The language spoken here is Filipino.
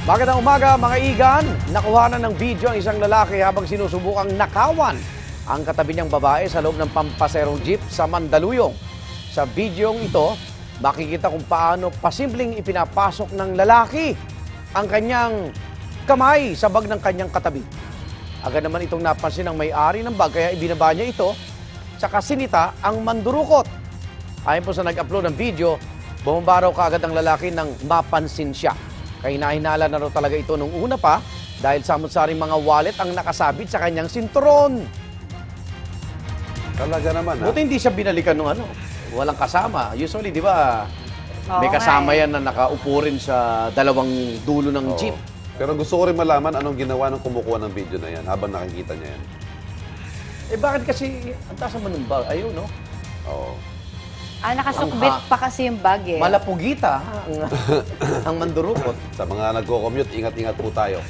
Magandang umaga mga igan. Nakuhanan ng video ang isang lalaki habang sinusubukang nakawan ang katabi niyang babae sa loob ng pampaserong jeep sa Mandaluyong. Sa videong ito, makikita kung paano pasimpleng ipinapasok ng lalaki ang kanyang kamay sa bag ng kanyang katabi. Agad naman itong napansin ng may-ari ng bag kaya ibinaba niya ito tsaka sinita ang mandurukot. Ayon po sa nag-upload ng video, bumaba raw kaagad ang lalaki nang mapansin siya. Kahinahinala na raw talaga ito nung una pa dahil samot-saring mga wallet ang nakasabit sa kanyang sinturon. Talaga naman, ha? Buti hindi siya binalikan nung walang kasama. Usually, di ba, may kasama yan na nakaupo rin sa dalawang dulo ng jeep. Pero gusto ko rin malaman anong ginawa ng kumukuha ng video na yan habang nakikita niya yan. Eh bakit kasi, ang taas naman ng bag? Ayun, no? Oo. Nakasukbit pa kasi yung bag eh. Malapugita ang mandurukot. Sa mga nagko-commute, ingat-ingat po tayo.